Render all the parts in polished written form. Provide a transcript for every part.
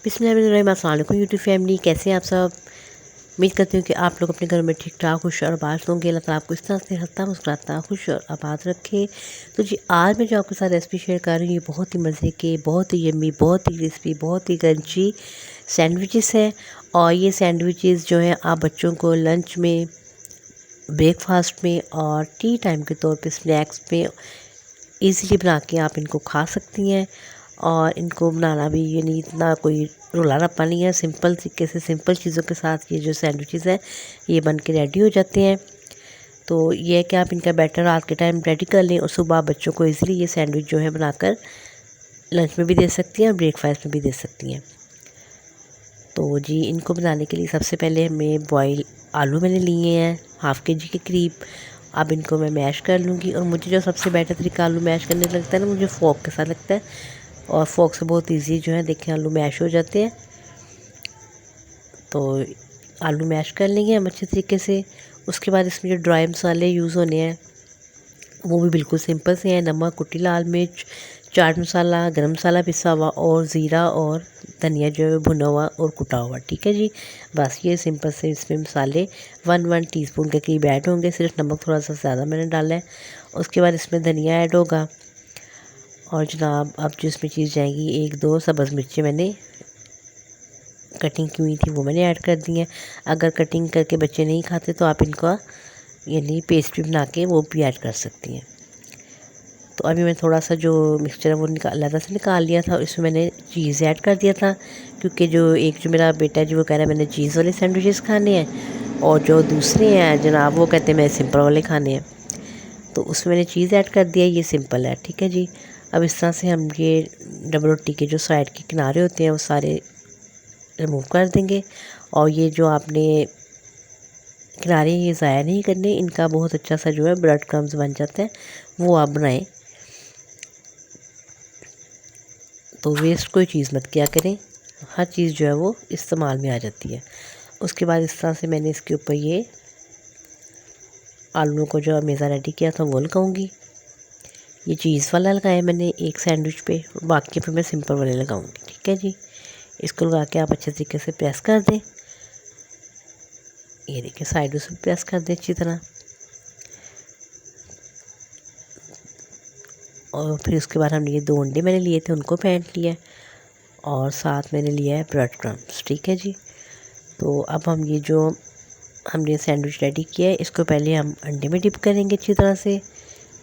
बिस्मिल्लाहिर्रहमानिर्रहीम। अस्सलाम वालेकुम यूट्यूब फैमिली, कैसे हैं आप सब। उम्मीद करती हूँ कि आप लोग अपने घर में ठीक ठाक खुश और आबाद होंगे। अल्लाह ताला आपको इस तरह से हंसता मुस्कुराता खुश और आबाद रखे। तो जी आज मैं जो आपके साथ रेसिपी शेयर कर रही हूँ, ये बहुत ही मज़े के, बहुत ही यम्मी, बहुत ही क्रिस्पी, बहुत ही क्रंची सैंडविचेस है। और ये सैंडविचेस जो है आप बच्चों को लंच में, ब्रेकफास्ट में और टी टाइम के तौर पे स्नैक्स में ईज़िली बना के आप इनको खा सकती हैं। और इनको बनाना भी ये नहीं, इतना कोई रोला रप्पा नहीं है। सिंपल तरीके से सिंपल चीज़ों के साथ ये जो सैंडविचेस हैं ये बन के रेडी हो जाते हैं। तो ये है कि आप इनका बैटर रात के टाइम रेडी कर लें और सुबह बच्चों को ईज़िली ये सैंडविच जो है बनाकर लंच में भी दे सकती हैं और ब्रेकफास्ट में भी दे सकती हैं। तो जी इनको बनाने के लिए सबसे पहले हमें बॉयल आलू मैंने लिए हैं हाफ़ के जी के करीब। अब इनको मैं मैश कर लूँगी। और मुझे जो सबसे बेटर तरीका आलू मैश करने लगता है ना, मुझे फ़ोर्क के साथ लगता है। और फ़ोर्क से बहुत इजी जो है देखें आलू मैश हो जाते हैं। तो आलू मैश कर लेंगे हम अच्छे तरीके से। उसके बाद इसमें जो ड्राई मसाले यूज़ होने हैं वो भी बिल्कुल सिंपल से हैं। नमक, कुटी लाल मिर्च, चाट मसाला, गरम मसाला पिसा हुआ और ज़ीरा और धनिया जो है भुना हुआ और कुटा हुआ। ठीक है जी, बस ये सिंपल से इसमें मसाले 1 टीस्पून के करीब ऐड होंगे। सिर्फ नमक थोड़ा सा ज़्यादा मैंने डाला है। उसके बाद इसमें धनिया ऐड होगा। और जनाब अब जो इसमें चीज़ जाएगी, 1-2 सब्ज़ मिर्चें मैंने कटिंग की हुई थी वो मैंने ऐड कर दी हैं। अगर कटिंग करके बच्चे नहीं खाते तो आप इनका यानी पेस्ट भी बना के वो भी ऐड कर सकती हैं। तो अभी मैं थोड़ा सा जो मिक्सचर है वो अलग से निकाल लिया था। इसमें मैंने चीज़ ऐड कर दिया था, क्योंकि जो मेरा बेटा है जो वो कह रहा है मैंने चीज़ वाले सैंडविचेस खाने हैं, और जो दूसरे हैं जनाब वो कहते हैं मैं सिंपल वाले खाने हैं। तो उसमें मैंने चीज़ ऐड कर दिया। ये सिंपल है, ठीक है जी। अब इस तरह से हम ये डबल रोटी के जो साइड के किनारे होते हैं वो सारे रिमूव कर देंगे। और ये जो आपने किनारे ये ज़ाया नहीं करने, इनका बहुत अच्छा सा जो है ब्रेड क्रम्स बन जाता है, वो आप बनाएं। तो वेस्ट कोई चीज़ मत किया करें, हर चीज़ जो है वो इस्तेमाल में आ जाती है। उसके बाद इस तरह से मैंने इसके ऊपर ये आलूओं को जो मेज़ा रेडी किया था वो लगाऊंगी। ये चीज़ वाला लगाया मैंने एक सैंडविच पे, बाकी पे मैं सिंपल वाले लगाऊंगी। ठीक है जी, इसको लगा के आप अच्छे तरीके से प्रेस कर दें। ये देखिए साइडों से प्रेस कर दें अच्छी तरह। और फिर उसके बाद हमने ये 2 अंडे मैंने लिए थे उनको फेंट लिया, और साथ मैंने लिया है ब्रेड क्रम्स। ठीक है जी, तो अब हम ये जो हमने सैंडविच रेडी किया है इसको पहले हम अंडे में डिप करेंगे अच्छी तरह से।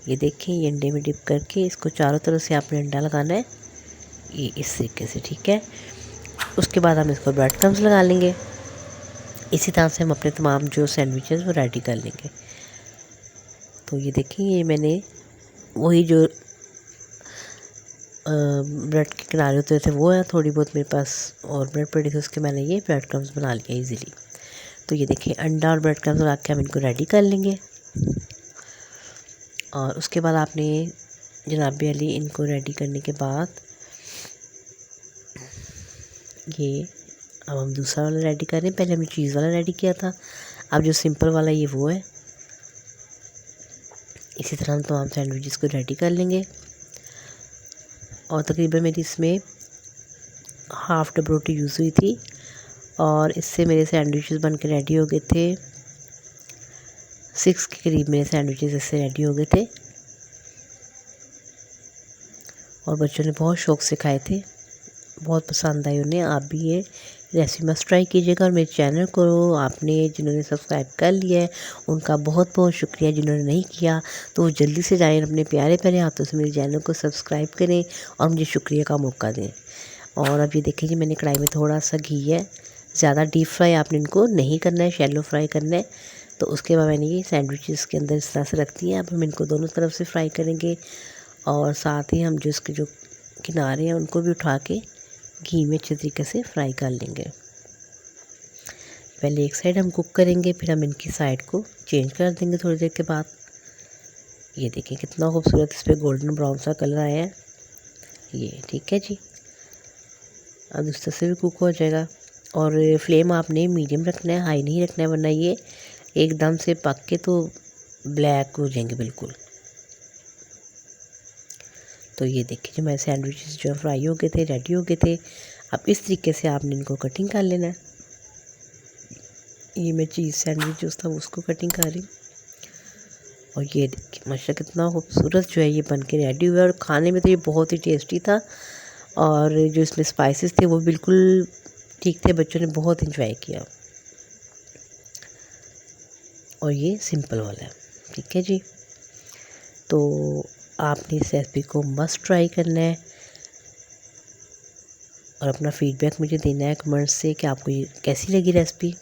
ये देखें, ये अंडे में डिप करके इसको चारों तरफ से आपने अंडा लगाना है, ये इस तरीके से। ठीक है, उसके बाद हम इसको ब्रेड क्रम्स लगा लेंगे। इसी तरह से हम अपने तमाम जो सैंडविचेस वो रेडी कर लेंगे। तो ये देखें, ये मैंने वही जो ब्रेड के किनारे होते थे वो है, थोड़ी बहुत मेरे पास और ब्रेड पड़ी थी, उसके मैंने ये ब्रेड क्रम्स बना लिया इजीली। तो ये देखिए अंडा और ब्रेड क्रम्स लगा के हम इनको रेडी कर लेंगे। और उसके बाद आपने जनाब अली इनको रेडी करने के बाद ये अब हम दूसरा वाला रेडी कर रहे हैं। पहले हमने चीज़ वाला रेडी किया था, अब जो सिंपल वाला ये वो है। इसी तरह हम तमाम सैंडविचेस को रेडी कर लेंगे। और तकरीबन मेरी इसमें हाफ़ डब रोटी यूज़ हुई थी, और इससे मेरे सैंडविचेस बन के रेडी हो गए थे। 6 के करीब मेरे सैंडविचेस इससे रेडी हो गए थे, और बच्चों ने बहुत शौक़ से खाए थे, बहुत पसंद आई उन्हें। आप भी ये रेसिपी मस्ट ट्राई कीजिएगा। और मेरे चैनल को आपने जिन्होंने सब्सक्राइब कर लिया है उनका बहुत बहुत शुक्रिया। जिन्होंने नहीं किया तो वो जल्दी से जाएं, अपने प्यारे प्यारे हाथों से मेरे चैनल को सब्सक्राइब करें और मुझे शुक्रिया का मौका दें। और अब ये देखिए जी, मैंने कढ़ाई में थोड़ा सा घी है, ज़्यादा डीप फ्राई आपने इनको नहीं करना है, शैलो फ्राई करना है। तो उसके बाद मैंने ये सैंडविचेस के अंदर इस तरह से रख दिया। अब हम इनको दोनों तरफ से फ्राई करेंगे, और साथ ही हम जो इसके जो किनारे हैं उनको भी उठा के घी में अच्छे तरीके से फ्राई कर लेंगे। पहले एक साइड हम कुक करेंगे, फिर हम इनकी साइड को चेंज कर देंगे थोड़ी देर के बाद। ये देखिए कितना खूबसूरत इस पर गोल्डन ब्राउन सा कलर आया है ये। ठीक है जी, अब इस तरह से भी कुक हो जाएगा। और फ्लेम आपने मीडियम रखना है, हाई नहीं रखना है, वरना ये एकदम से पक के तो ब्लैक हो जाएंगे बिल्कुल। तो ये देखिए जो मेरे सैंडविचेस जो फ्राई हो गए थे, रेडी हो गए थे। अब इस तरीके से आपने इनको कटिंग कर लेना है। ये मैं चीज़ सैंडविच जो था उसको कटिंग कर रही हूँ। और ये देखिए माशाल्लाह कितना खूबसूरत जो है ये बन के रेडी हुआ है। और खाने में तो ये बहुत ही टेस्टी था, और जो इसमें स्पाइसेस थे वो बिल्कुल ठीक थे, बच्चों ने बहुत इंजॉय किया। और ये सिंपल वाला है, ठीक है जी। तो आपने इस रेसिपी को मस्ट ट्राई करना है और अपना फीडबैक मुझे देना है कमेंट्स से कि आपको ये कैसी लगी रेसिपी।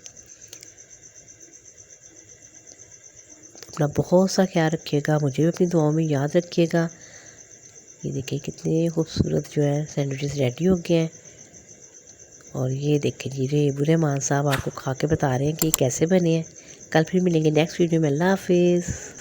अपना बहुत सा ख्याल रखिएगा, मुझे भी अपनी दुआओं में याद रखिएगा। ये देखिए कितने खूबसूरत जो है सैंडविचेस रेडी हो गए हैं। और ये देखिए जी रेबू रहमान साहब आपको खा के बता रहे हैं कि कैसे बने हैं। कल फिर मिलेंगे नेक्स्ट वीडियो में। अल्लाह हाफिज़।